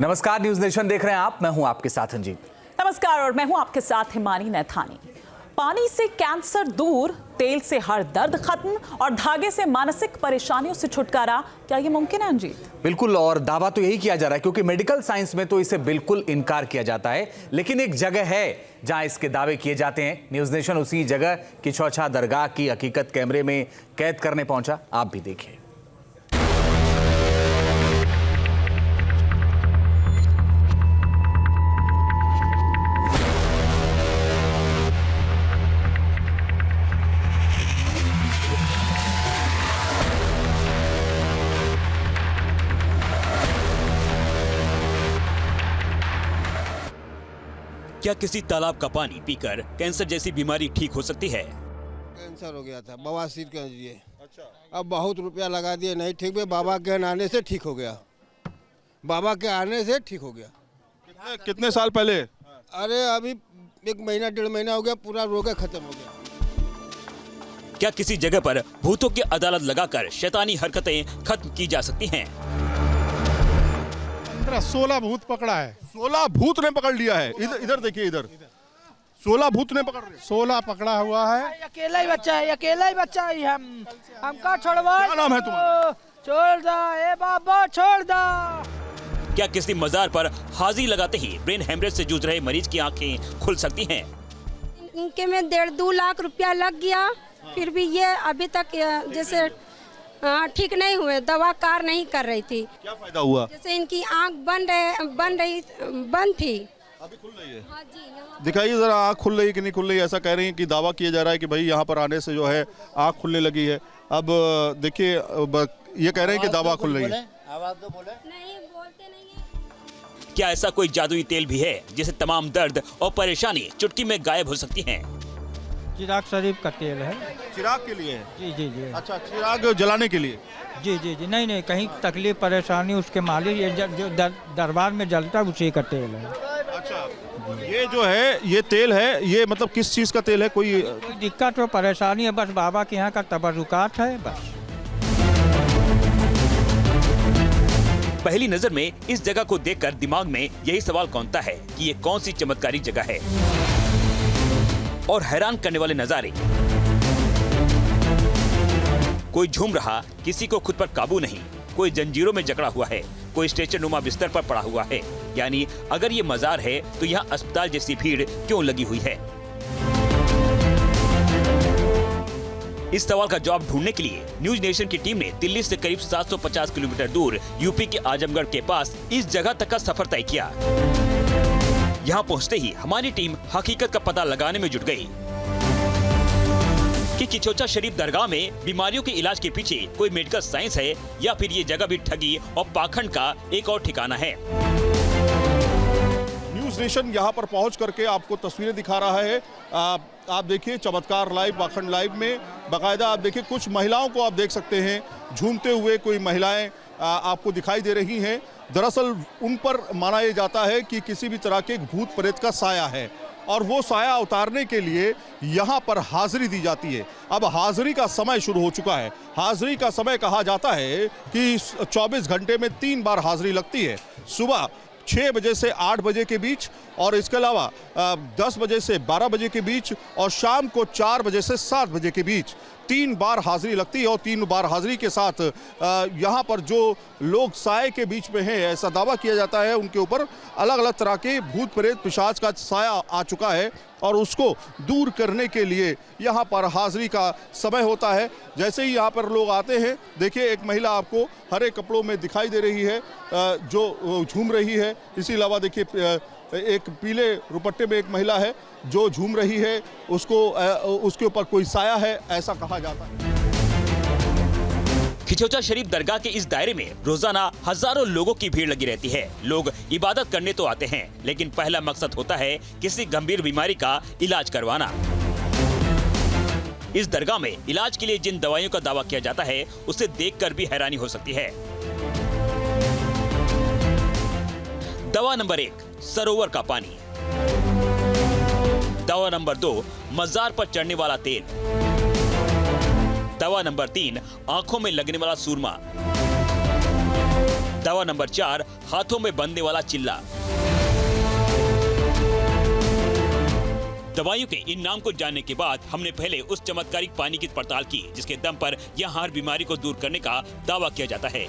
नमस्कार, news nation देख रहे हैं आप। मैं हूं आपके साथ अंजीत। नमस्कार और मैं हूं आपके साथ हिमानी नैथानी। पानी से कैंसर दूर, तेल से हर दर्द खत्म और धागे से मानसिक परेशानियों से छुटकारा, क्या ये मुमकिन है अंजीत? बिल्कुल, और दावा तो यही किया जा रहा है क्योंकि मेडिकल साइंस में तो इसे बिल्कुल इनकार किया जाता है। लेकिन एक जगह है जहां इसके दावे किए जाते हैं। न्यूज नेशन उसी जगह की चौछा दरगाह की हकीकत कैमरे में कैद करने पहुंचा। आप भी देखिए। क्या किसी तालाब का पानी पीकर कैंसर जैसी बीमारी ठीक हो सकती है? कैंसर हो गया था, बवासीर के लिए। अच्छा। अब बहुत रुपया लगा दिए, नहीं ठीक हुए। बाबा के आने से ठीक हो गया। बाबा के आने से ठीक हो गया। कितने साल पहले? अरे अभी 1 महीना 1.5 महीना हो गया, पूरा रोग खत्म हो गया। क्या किसी जगह पर भूतों की अदालत लगाकर शैतानी हरकतें खत्म की जा सकती हैं? 16 भूत पकड़ा है। 16 भूत ने पकड़ लिया है। इधर देखिए, इधर 16 भूत ने पकड़ लिया। 16 पकड़ा हुआ है। अकेला ही बच्चा है, अकेला ही बच्चा है। हमका छोड़वा। क्या नाम है तुम्हारा? छोड़ दा, ए बाबा छोड़ दा। क्या किसी मजार पर हाजिरी लगाते ही ब्रेन हेमरेज से जूझ रहे मरीज की आंखें खुल सकती हैं? इनके में 1.5-2 लाख रुपया लग गया, फिर भी ये अभी तक जैसे ठीक नहीं हुए, दवा कार नहीं कर रही थी। क्या फायदा हुआ? जैसे इनकी आंख बंद थी, अभी खुल रही है। हाँ जी। दिखाइए जरा, आँख खुल रही है कि नहीं खुल रही है। ऐसा कह रही है कि दावा किया जा रहा है कि भाई यहाँ पर आने से जो है आँख खुलने लगी है। अब देखिए, ये कह रहे हैं कि दावा खुल रही है। आवाज तो बोले। नहीं बोलते नहीं है। क्या ऐसा कोई जादुई तेल भी है जिसे तमाम दर्द और परेशानी चुटकी में गायब हो सकती हैं? चिराग शरीफ का तेल है। चिराग के लिए? जी जी जी। अच्छा, चिराग जलाने के लिए? जी जी जी। नहीं, कहीं तकलीफ परेशानी उसके मालिक ये जो दरबार में जलता है उसी का तेल है। अच्छा, ये जो है ये तेल है, ये मतलब किस चीज़ का तेल है? कोई दिक्कत हो परेशानी है, बस बाबा के यहाँ का तबरुकात है बस। पहली नजर में इस जगह को देखकर दिमाग में यही सवाल कौंता है कि ये कौन सी चमत्कारी जगह है। और हैरान करने वाले नजारे, कोई झूम रहा, किसी को खुद पर काबू नहीं, कोई जंजीरों में जकड़ा हुआ है, कोई स्ट्रेचर नुमा बिस्तर पर पड़ा हुआ है। यानी अगर ये मजार है तो यहाँ अस्पताल जैसी भीड़ क्यों लगी हुई है? इस सवाल का जवाब ढूंढने के लिए न्यूज नेशन की टीम ने दिल्ली से करीब 750 किलोमीटर दूर यूपी के आजमगढ़ के पास इस जगह तक का सफर तय किया। यहाँ पहुँचते ही हमारी टीम हकीकत का पता लगाने में जुट गई कि किचौचा शरीफ दरगाह में बीमारियों के इलाज के पीछे कोई मेडिकल साइंस है या फिर ये जगह भी ठगी और पाखंड का एक और ठिकाना है। न्यूज नेशन यहाँ पर पहुँच करके आपको तस्वीरें दिखा रहा है। आप देखिए चमत्कार लाइव, पाखंड लाइव में बाकायदा आप देखिए कुछ महिलाओं को आप देख सकते हैं झूमते हुए। कोई महिलाएं आपको दिखाई दे रही हैं। दरअसल उन पर माना यह जाता है कि किसी भी तरह के भूत प्रेत का साया है और वो साया उतारने के लिए यहाँ पर हाजिरी दी जाती है। अब हाजिरी का समय शुरू हो चुका है। हाजिरी का समय कहा जाता है कि 24 घंटे में 3 बार हाजिरी लगती है। सुबह 6 बजे से 8 बजे के बीच और इसके अलावा 10 बजे से 12 बजे के बीच और शाम को 4 बजे से 7 बजे के बीच 3 बार हाजिरी लगती है। और 3 बार हाजिरी के साथ यहाँ पर जो लोग साए के बीच में हैं, ऐसा दावा किया जाता है उनके ऊपर अलग अलग तरह के भूत प्रेत पिशाच का साया आ चुका है और उसको दूर करने के लिए यहाँ पर हाजिरी का समय होता है। जैसे ही यहाँ पर लोग आते हैं, देखिए एक महिला आपको हरे कपड़ों में दिखाई दे रही है जो झूम रही है। इसी अलावा देखिए एक पीले दुपट्टे में एक महिला है जो झूम रही है, उसके ऊपर कोई साया है, ऐसा कहा जाता है। खिचौचा शरीफ दरगाह के इस दायरे में रोजाना हजारों लोगों की भीड़ लगी रहती है। लोग इबादत करने तो आते हैं, लेकिन पहला मकसद होता है किसी गंभीर बीमारी का इलाज करवाना। इस दरगाह में इलाज के लिए जिन दवाइयों का दावा किया जाता है उसे देखकर भी हैरानी हो सकती है। दवा नंबर 1, सरोवर का पानी। दवा नंबर 2, मजार पर चढ़ने वाला तेल। दवा नंबर 3, आंखों में लगने वाला सूरमा। दावा नंबर 4, हाथों में बंधने वाला चिल्ला। दवाइयों के इन नाम को जानने के बाद हमने पहले उस चमत्कारिक पानी की पड़ताल की जिसके दम पर यहां हर बीमारी को दूर करने का दावा किया जाता है।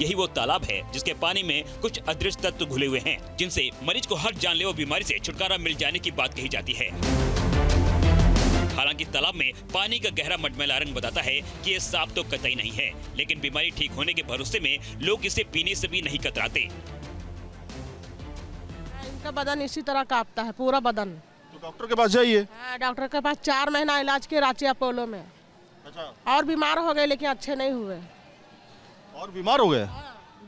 यही वो तालाब है जिसके पानी में कुछ अदृश्य तत्व घुले हुए हैं जिनसे मरीज को हर जानलेवा बीमारी से छुटकारा मिल जाने की बात कही जाती है। हालांकि तालाब में पानी का गहरा मटमैला रंग बताता है कि ये साफ तो कतई नहीं है, लेकिन बीमारी ठीक होने के भरोसे में लोग इसे पीने से भी नहीं कतराते। इनका बदन इसी तरह कांपता है, पूरा बदन। तो डॉक्टर के पास जाइए। डॉक्टर के पास 4 महीना इलाज किए रांची अपोलो में। अच्छा। और बीमार हो गए लेकिन अच्छे नहीं हुए। और बीमार हो गए?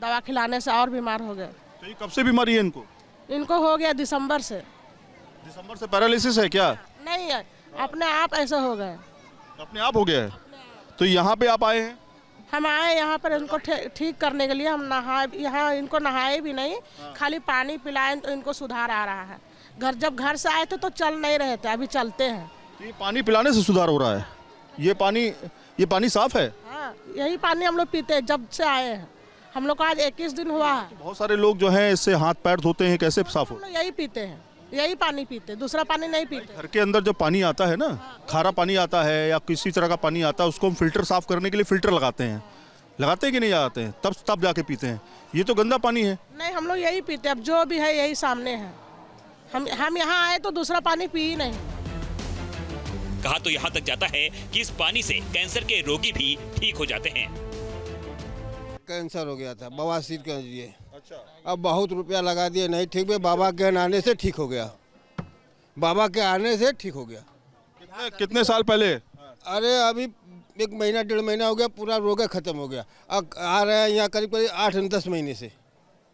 दवा खिलाने से और बीमार हो गए। तो ये कब से बीमारी है इनको? इनको हो गया दिसंबर से। दिसंबर से पैरालिसिस है क्या? नहीं है, अपने आप ऐसे हो गए। अपने आप हो गया है? तो यहाँ पे आप आए हैं? हम आए यहाँ पर इनको ठीक करने के लिए। हम नहाए, यहाँ इनको नहाए भी नहीं, खाली पानी पिलाए तो इनको सुधार आ रहा है। जब घर से आए थे तो चल नहीं रहे थे, अभी चलते हैं। तो ये पानी पिलाने से सुधार हो रहा है? ये पानी साफ है? हाँ, यही पानी हम लोग पीते हैं जब से आए हैं। हम लोग को आज 21 दिन हुआ है। बहुत सारे लोग जो हैं इससे हाथ पैर धोते हैं, कैसे साफ हो? हम लोग यही पीते हैं, यही पानी पीते, दूसरा पानी नहीं पीते। घर के अंदर जब पानी आता है ना, खारा पानी आता है या किसी तरह का पानी आता है, उसको हम फिल्टर साफ करने के लिए फिल्टर लगाते हैं कि नहीं लगाते हैं? तब जाके पीते हैं। ये तो गंदा पानी है। नहीं, हम लोग यही पीते, अब जो भी है यही सामने है। हम यहाँ आए तो दूसरा पानी पी ही नहीं। कहा तो यहाँ तक जाता है कि इस पानी से कैंसर के रोगी भी ठीक हो जाते हैं। कैंसर हो गया था, बवासीर के लिए। अच्छा। अब बहुत रुपया लगा दिए, नहीं ठीक हुए। बाबा के आने से ठीक हो गया। बाबा के आने से ठीक हो गया। कितने साल पहले? अरे अभी 1 महीना 1.5 महीना हो गया, पूरा रोग खत्म हो गया। अब आ रहे हैं यहाँ करीब 8-10 महीने से।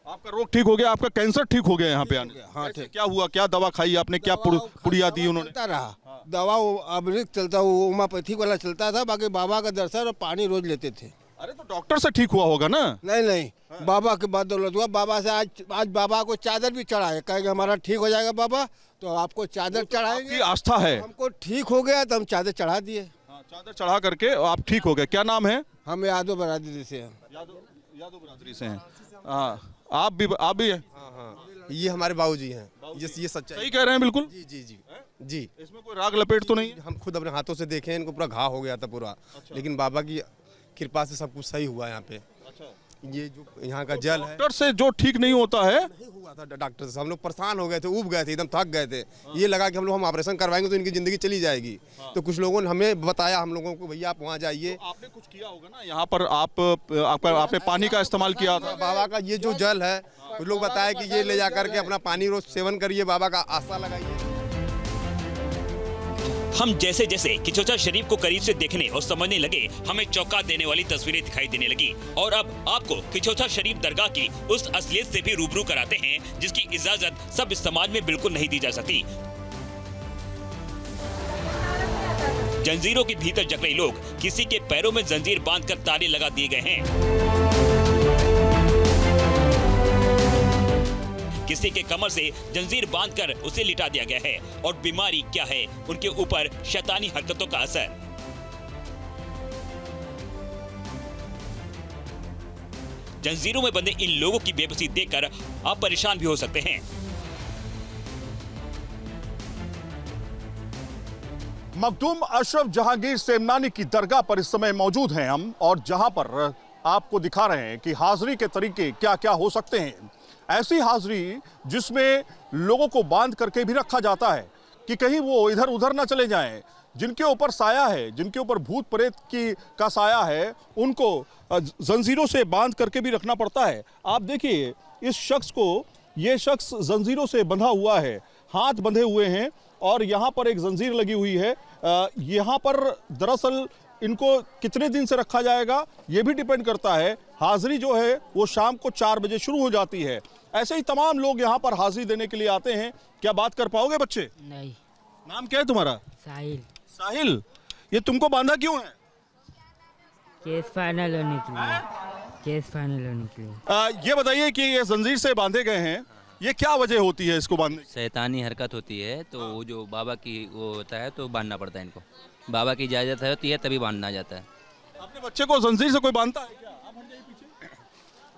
आपका रोग ठीक हो गया, आपका कैंसर ठीक हो गया यहाँ पे आने? हाँ ठीक। क्या हुआ, क्या दवा खाई आपने, क्या पुड़िया दी उन्होंने? चलता रहा दवा, अमृत चलता, वो होम्योपैथिक वाला चलता था। बाकी बाबा का दर्शन और पानी रोज लेते थे। अरे तो डॉक्टर से ठीक हुआ होगा ना? नहीं, बाबा के बाद दौलत हुआ। बाबा से आज बाबा को चादर भी चढ़ाए, कहेंगे हमारा ठीक हो जाएगा बाबा, तो आपको चादर चढ़ाएंगे। आस्था है। हमको ठीक हो गया तो हम चादर चढ़ा दिए। चादर चढ़ा करके आप ठीक हो गए। क्या नाम है? हम यादव बरादरी से हैं। यादव बरादरी से हैं। हाँ, आप भी हैं? हाँ, ये हमारे बाबूजी हैं। ये सच्चाई। सही कह रहे हैं बिल्कुल। जी। इसमें कोई राग लपेट तो नहीं? हम खुद अपने हाथों से देखे, इनको पूरा घाव हो गया था पूरा। लेकिन बाबा की कृपा से सब कुछ सही हुआ यहाँ पे। ये जो यहाँ का जल है, डॉक्टर से जो ठीक नहीं होता है, नहीं हुआ था डॉक्टर से। हम लोग परेशान हो गए थे, ऊब गए थे, एकदम थक गए थे। ये लगा कि हम ऑपरेशन करवाएंगे तो इनकी जिंदगी चली जाएगी। तो कुछ लोगों ने हमें बताया, हम लोगों को, भैया आप वहाँ जाइए। तो आपने कुछ किया होगा ना यहाँ पर? आपने पानी का इस्तेमाल किया था? बाबा का ये जो जल है, कुछ लोग बताया कि ये ले जा करके अपना पानी रोज सेवन करिए, बाबा का आस्था लगाइए। हम जैसे जैसे किचोचा शरीफ को करीब से देखने और समझने लगे, हमें चौंका देने वाली तस्वीरें दिखाई देने लगी। और अब आपको किचोचा शरीफ दरगाह की उस असलियत से भी रूबरू कराते हैं जिसकी इजाजत सब इस समाज में बिल्कुल नहीं दी जा सकती। जंजीरों के भीतर जकड़े लोग, किसी के पैरों में जंजीर बांधकर ताले लगा दिए गए हैं, किसी के कमर से जंजीर बांधकर उसे लिटा दिया गया है। और बीमारी क्या है, उनके ऊपर शैतानी हरकतों का असर। जंजीरों में बंधे इन लोगों की बेबसी देखकर आप परेशान भी हो सकते हैं। मखदूम अशरफ जहांगीर सेमनानी की दरगाह पर इस समय मौजूद हैं हम, और जहां पर आपको दिखा रहे हैं कि हाजिरी के तरीके क्या क्या हो सकते हैं। ऐसी हाजिरी जिसमें लोगों को बांध करके भी रखा जाता है कि कहीं वो इधर उधर ना चले जाएं। जिनके ऊपर साया है, जिनके ऊपर भूत प्रेत का साया है, उनको जंजीरों से बांध करके भी रखना पड़ता है। आप देखिए इस शख्स को, ये शख्स जंजीरों से बंधा हुआ है, हाथ बंधे हुए हैं और यहाँ पर एक जंजीर लगी हुई है। यहाँ पर दरअसल इनको कितने दिन से रखा जाएगा ये भी डिपेंड करता है। हाजिरी जो है वो शाम को 4 बजे शुरू हो जाती है। ऐसे ही तमाम लोग यहाँ पर हाजिरी देने के लिए आते हैं। क्या बात कर पाओगे बच्चे? नहीं। नाम क्या है तुम्हारा? साहिल। साहिल, ये तुमको बांधा क्यों है? केस फाइनल होने के लिए। केस फाइनल होने के लिए। ये बताइए कि ये जंजीर से बांधे गए हैं, ये क्या वजह होती है इसको बांधने की? शैतानी हरकत होती है, तो वो जो बाबा की वो होता है तो बांधना पड़ता है इनको। बाबा की इजाज़त होती है तभी बांधना जाता है। अपने बच्चे को जंजीर से कोई बांधता है क्या? आप हट जाइए पीछे।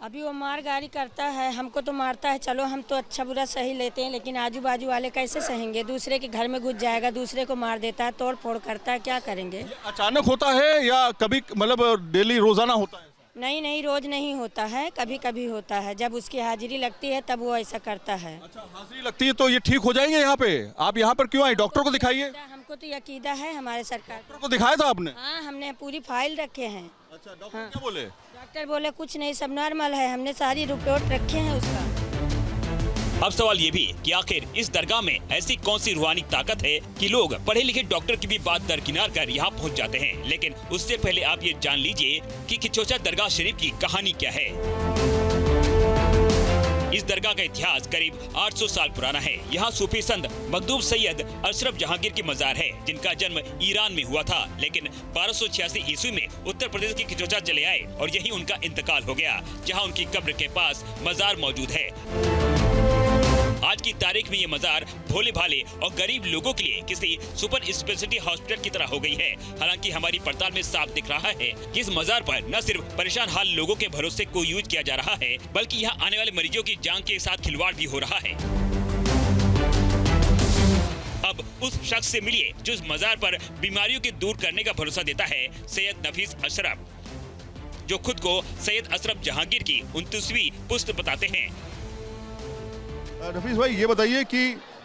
अभी वो मार गारी करता है, हमको तो मारता है, चलो हम तो अच्छा बुरा सही लेते हैं, लेकिन आजू बाजू वाले कैसे सहेंगे? दूसरे के घर में घुस जाएगा, दूसरे को मार देता है, तोड़ फोड़ करता है, क्या करेंगे? अचानक होता है या कभी मतलब डेली रोजाना होता है? नहीं नहीं, रोज नहीं होता है, कभी कभी होता है, जब उसकी हाजिरी लगती है तब वो ऐसा करता है। अच्छा, हाजिरी लगती है तो ये ठीक हो जाएंगे यहाँ पे? आप यहाँ पर क्यों आए? डॉक्टर को दिखाइए। हमको तो यकीदा है हमारे सरकार। डॉक्टर को दिखाया था आपने? हाँ, हमने पूरी फाइल रखे हैं। अच्छा, डॉक्टर क्या बोले? डॉक्टर बोले कुछ नहीं, सब नॉर्मल है, हमने सारी रिपोर्ट रखे हैं उसका। अब सवाल ये भी कि आखिर इस दरगाह में ऐसी कौन सी रूहानी ताकत है कि लोग पढ़े लिखे डॉक्टर की भी बात दरकिनार कर यहाँ पहुँच जाते हैं। लेकिन उससे पहले आप ये जान लीजिए कि खिचौचा दरगाह शरीफ की कहानी क्या है। इस दरगाह का इतिहास करीब 800 साल पुराना है। यहाँ सूफी संत मखदूम सैयद अशरफ जहांगीर की मजार है, जिनका जन्म ईरान में हुआ था, लेकिन 1286 ईस्वी में उत्तर प्रदेश के खिचौचा चले आए और यही उनका इंतकाल हो गया, जहाँ उनकी कब्र के पास मजार मौजूद है। आज की तारीख में ये मजार भोले भाले और गरीब लोगों के लिए किसी सुपर स्पेशलिटी हॉस्पिटल की तरह हो गई है। हालांकि हमारी पड़ताल में साफ दिख रहा है कि इस मजार पर न सिर्फ परेशान हाल लोगों के भरोसे को यूज किया जा रहा है, बल्कि यहाँ आने वाले मरीजों की जान के साथ खिलवाड़ भी हो रहा है। अब उस शख्स से मिलिए जो इस मजार पर बीमारियों के दूर करने का भरोसा देता है, सैयद नफीस अशरफ, जो खुद को सैयद अशरफ जहांगीर की 29वीं पुस्त बताते हैं। नफीस भाई, ये बताइए कि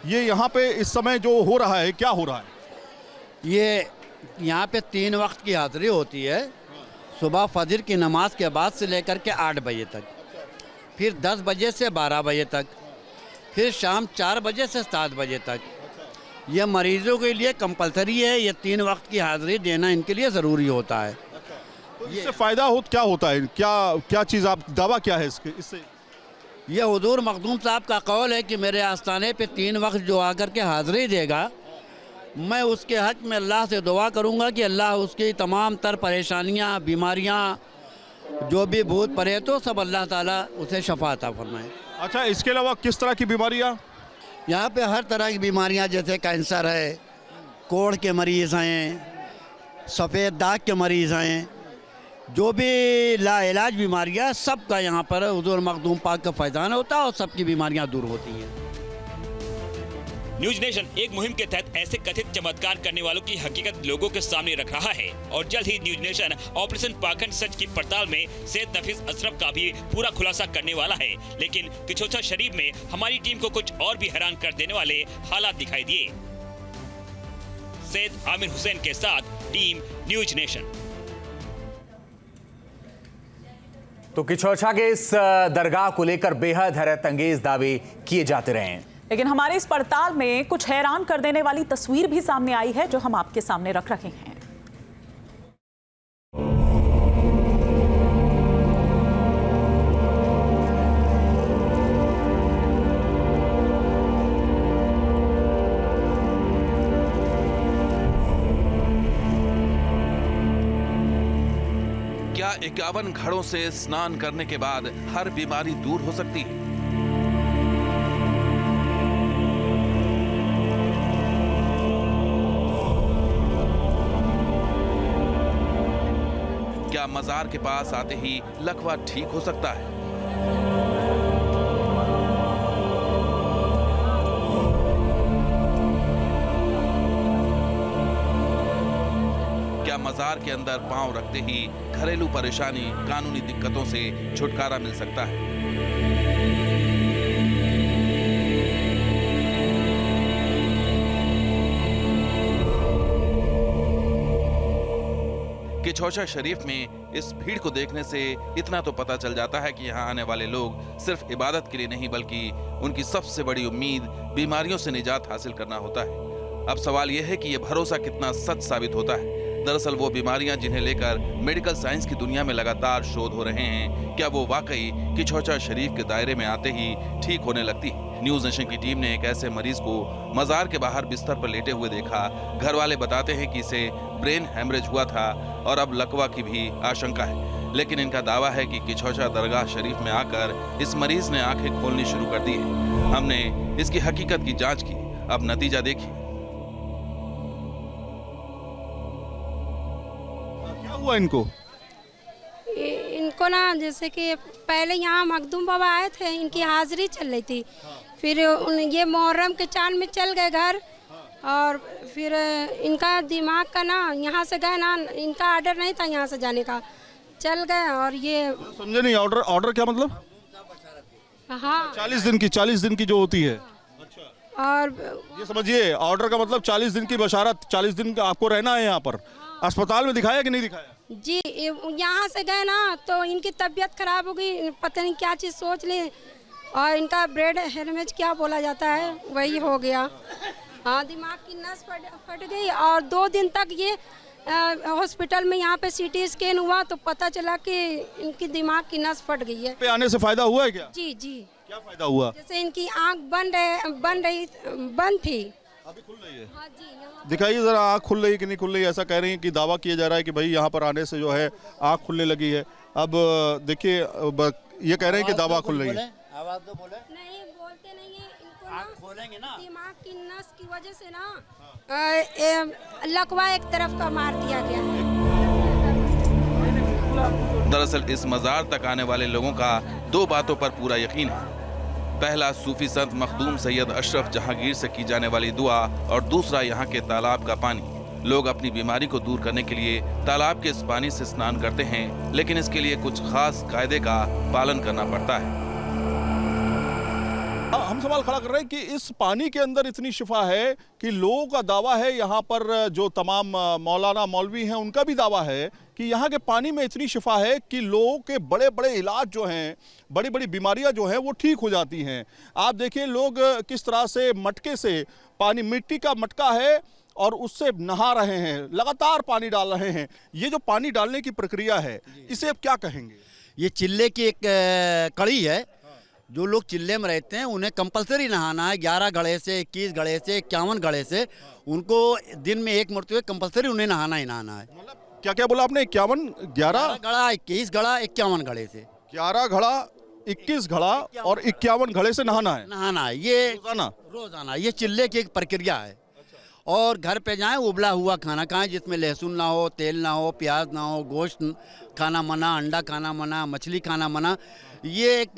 ये यहाँ पे इस समय जो हो रहा है, क्या हो रहा है? ये यहाँ पे 3 वक्त की हाजिरी होती है, सुबह फजर की नमाज के बाद से लेकर के 8 बजे तक, फिर 10 बजे से 12 बजे तक, फिर शाम 4 बजे से 7 बजे तक। ये मरीजों के लिए कंपलसरी है, ये 3 वक्त की हाजिरी देना इनके लिए ज़रूरी होता है। तो इससे फ़ायदा क्या होता है? क्या चीज़, आप दावा क्या है इससे? ये हुजूर मखदूम साहब का कौल है कि मेरे आस्थाने पे 3 वक्त जो आकर के हाज़िरी देगा, मैं उसके हक़ में अल्लाह से दुआ करूंगा कि अल्लाह उसकी तमाम तर परेशानियां, बीमारियां, जो भी भूत प्रेत हो, सब अल्लाह ताला उसे शफा अता फरमाए। अच्छा, इसके अलावा किस तरह की बीमारियां? यहाँ पे हर तरह की बीमारियाँ, जैसे कैंसर है, कोढ़ के मरीज़ हैं, सफ़ेद दाग के मरीज़ हैं, जो भी लाइलाज बीमारियाँ, सब का यहाँ पर हुजूर मखदूम पाक का फैज़ान होता है और सबकी बीमारियाँ दूर होती हैं। न्यूज नेशन एक मुहिम के तहत ऐसे कथित चमत्कार करने वालों की हकीकत लोगों के सामने रख रहा है और जल्द ही न्यूज नेशन ऑपरेशन पाखंड सच की पड़ताल में सैयद नफीस अशरफ का भी पूरा खुलासा करने वाला है। लेकिन खिचौचा शरीफ में हमारी टीम को कुछ और भी हैरान कर देने वाले हालात दिखाई दिए। सैयद आमिर हुसैन के साथ टीम न्यूज नेशन। तो खिचौचा के इस दरगाह को लेकर बेहद हैरत अंगेज दावे किए जाते रहे हैं, लेकिन हमारे इस पड़ताल में कुछ हैरान कर देने वाली तस्वीर भी सामने आई है, जो हम आपके सामने रख रहे हैं। क्या 51 घड़ों से स्नान करने के बाद हर बीमारी दूर हो सकती है? क्या मजार के पास आते ही लकवा ठीक हो सकता है? क्या मजार के अंदर पांव रखते ही घरेलू परेशानी, कानूनी दिक्कतों से छुटकारा मिल सकता है? खिचौचा शरीफ में इस भीड़ को देखने से इतना तो पता चल जाता है कि यहाँ आने वाले लोग सिर्फ इबादत के लिए नहीं, बल्कि उनकी सबसे बड़ी उम्मीद बीमारियों से निजात हासिल करना होता है। अब सवाल यह है कि यह भरोसा कितना सच साबित होता है। दरअसल वो बीमारियां जिन्हें लेकर मेडिकल साइंस की दुनिया में लगातार शोध हो रहे हैं, क्या वो वाकई खिचौचा शरीफ के दायरे में आते ही ठीक होने लगती है? न्यूज नेशन की टीम ने एक ऐसे मरीज को मजार के बाहर बिस्तर पर लेटे हुए देखा। घर वाले बताते हैं कि इसे ब्रेन हैमरेज हुआ था और अब लकवा की भी आशंका है, लेकिन इनका दावा है कि खिचौचा दरगाह शरीफ में आकर इस मरीज ने आंखें खोलनी शुरू कर दी है। हमने इसकी हकीकत की जांच की, अब नतीजा देखिए। क्या हुआ इनको? इनको ना जैसे कि पहले यहाँ मखदूम बाबा आए थे, इनकी हाजिरी चल रही थी, फिर ये मुहर्रम के चांद में चल गए घर, और फिर इनका दिमाग का ना यहाँ से गए ना, इनका ऑर्डर नहीं था यहाँ से जाने का, चल गए। और ये समझे नहीं, ऑर्डर क्या मतलब? हाँ 40 दिन की जो होती है। और ये समझिए, ऑर्डर का मतलब 40 दिन की बशारत, 40 दिन का आपको रहना है यहाँ पर। अस्पताल में दिखाया कि नहीं दिखाया? जी यहाँ से गए ना तो इनकी तबीयत खराब हो गई, पता नहीं क्या चीज़ सोच ली, और इनका ब्रेड हेमरेज क्या बोला जाता है वही हो गया। हाँ, दिमाग की नस फट गई, और 2 दिन तक ये हॉस्पिटल में यहाँ पे सीटी स्कैन हुआ तो पता चला कि इनकी दिमाग की नस फट गई है। पे आने से फायदा हुआ है क्या? जी जी। क्या फायदा हुआ? जैसे इनकी आँख बंद थी, अभी खुल रही है। हाँ जी। दिखाइए जरा, आँख खुल रही कि नहीं खुल रही? ऐसा कह रही हैं कि दावा किया जा रहा है कि भाई यहाँ पर आने से जो है आँख खुलने लगी है। अब देखिए, ये कह रहे हैं कि दावा खुल रही है। आवाज तो बोले। नहीं, बोलते नहीं है, इनको आँख खोलेंगे ना, दिमाग की नस की वजह से ना लकवा एक तरफ का मार दिया गया है। दरअसल इस मज़ार तक आने वाले लोगों का 2 बातों पर पूरा यकीन है। पहला, सूफी संत मखदूम सैयद अशरफ जहांगीर से की जाने वाली दुआ, और दूसरा यहाँ के तालाब का पानी। लोग अपनी बीमारी को दूर करने के लिए तालाब के इस पानी से स्नान करते हैं, लेकिन इसके लिए कुछ खास कायदे का पालन करना पड़ता है। हम सवाल खड़ा कर रहे हैं कि इस पानी के अंदर इतनी शिफा है कि लोगों का दावा है, यहाँ पर जो तमाम मौलाना मौलवी हैं उनका भी दावा है कि यहाँ के पानी में इतनी शिफा है कि लोगों के बड़े बड़े इलाज जो हैं, बड़ी बड़ी बीमारियाँ जो हैं वो ठीक हो जाती हैं। आप देखिए लोग किस तरह से मटके से, पानी मिट्टी का मटका है और उससे नहा रहे हैं, लगातार पानी डाल रहे हैं। ये जो पानी डालने की प्रक्रिया है, इसे आप क्या कहेंगे? ये चिल्ले की एक कड़ी है। जो लोग चिल्ले में रहते हैं उन्हें कंपलसरी नहाना है। 11 घड़े से, 21 घड़े से, 51 घड़े से उनको दिन में 1 मरतबे कंपलसरी उन्हें नहाना ही नहाना है। क्या क्या बोला आपने? 51, 11 घड़ा, 21 घड़ा, 51 घड़े से। 11 घड़ा, 21 घड़ा और 51 घड़े से नहाना है। ये रोजाना ये चिल्ले की एक प्रक्रिया है। और घर पे जाएं, उबला हुआ खाना खाएं जिसमें लहसुन ना हो, तेल ना हो, प्याज ना हो, गोश्त खाना मना, अंडा खाना मना, मछली खाना मना। ये एक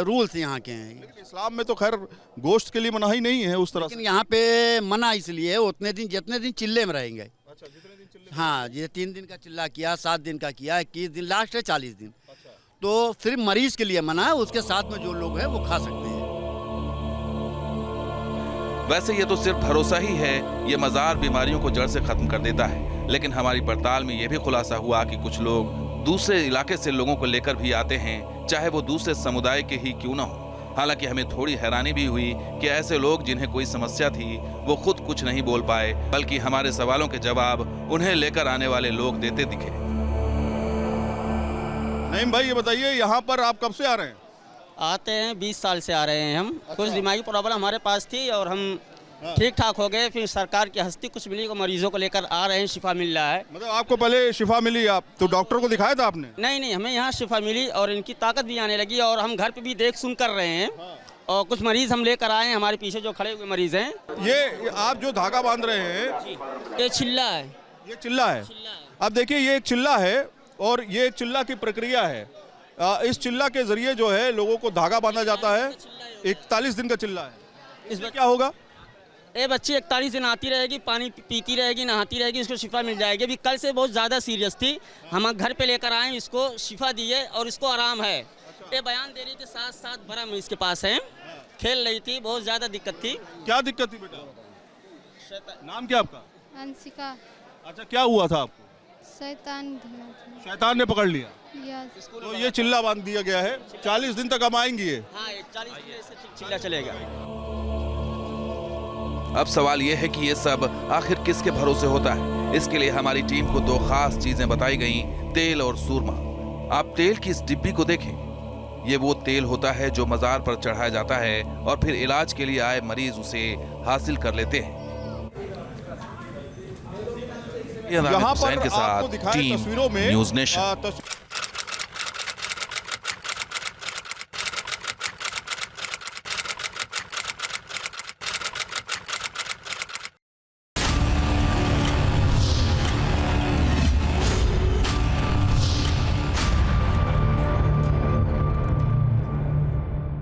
रूल्स यहाँ के हैं। लेकिन इस्लाम में तो खैर गोश्त के लिए मनाही नहीं है उस तरह। लेकिन यहाँ पे मना इसलिए है, उतने दिन जितने दिन चिल्ले में रहेंगे। अच्छा, जितने दिन चिल्ले? हाँ, जैसे 3 दिन का चिल्ला किया, 7 दिन का किया, 21 दिन, लास्ट है 40 दिन। तो सिर्फ मरीज के लिए मना है, उसके साथ में जो लोग हैं वो खा सकते हैं। वैसे ये तो सिर्फ भरोसा ही है, ये मज़ार बीमारियों को जड़ से खत्म कर देता है। लेकिन हमारी पड़ताल में ये भी खुलासा हुआ कि कुछ लोग दूसरे इलाके से लोगों को लेकर भी आते हैं, चाहे वो दूसरे समुदाय के ही क्यों ना हो। हालांकि हमें थोड़ी हैरानी भी हुई कि ऐसे लोग जिन्हें कोई समस्या थी वो खुद कुछ नहीं बोल पाए, बल्कि हमारे सवालों के जवाब उन्हें लेकर आने वाले लोग देते दिखे। नहीं भाई, ये बताइए यहाँ पर आप कब से आ रहे हैं? आते हैं 20 साल से आ रहे हैं हम। कुछ दिमागी प्रॉब्लम हमारे पास थी और हम ठीक ठाक हो गए, फिर सरकार की हस्ती कुछ मिली, को मरीजों को लेकर आ रहे हैं, शिफा मिल रहा है। मतलब आपको पहले शिफा मिली, आप तो डॉक्टर को दिखाया था आपने? नहीं, हमें यहाँ शिफा मिली और इनकी ताकत भी आने लगी, और हम घर पे भी देख सुन कर रहे हैं। और कुछ मरीज हम लेकर आए हैं, हमारे पीछे जो खड़े हुए मरीज हैं। ये आप जो धागा बांध रहे हैं, ये चिल्ला है। ये चिल्ला है। अब देखिए, ये एक चिल्ला है और ये एक चिल्ला की प्रक्रिया है। इस चिल्ला के जरिए जो है लोगों को धागा बांधा जाता है। 41 दिन का चिल्ला है। इसमें क्या होगा? ये बच्ची 41 दिन आती रहेगी, पानी पीती रहेगी, नहाती रहेगी, इसको शिफा मिल जाएगी। अभी कल से बहुत ज़्यादा सीरियस थी, हम घर पे लेकर आए, इसको शिफा दी है और इसको आराम है। ये बयान दे रही थी, 7 बरम इसके पास है, खेल रही थी, बहुत ज़्यादा दिक्कत थी। क्या दिक्कत थी बेटा? नाम क्या आपका? अंशिका। अच्छा, क्या हुआ था आपको? शैतान ने पकड़ लिया। तो ये चिल्ला बांध दिया गया है। 40 दिन तक हम आएंगे। ये 40 दिन से चिल्ला चलेगा। अब सवाल ये है कि ये सब आखिर किसके भरोसे होता है। इसके लिए हमारी टीम को 2 खास चीजें बताई गईं, तेल और सूरमा। आप तेल की इस डिब्बी को देखें। ये वो तेल होता है जो मज़ार पर चढ़ाया जाता है और फिर इलाज के लिए आए मरीज उसे हासिल कर लेते हैं। यहाँ पर के साथ आपको दिखाए टीम तस्वीरों में न्यूज़ नेशन।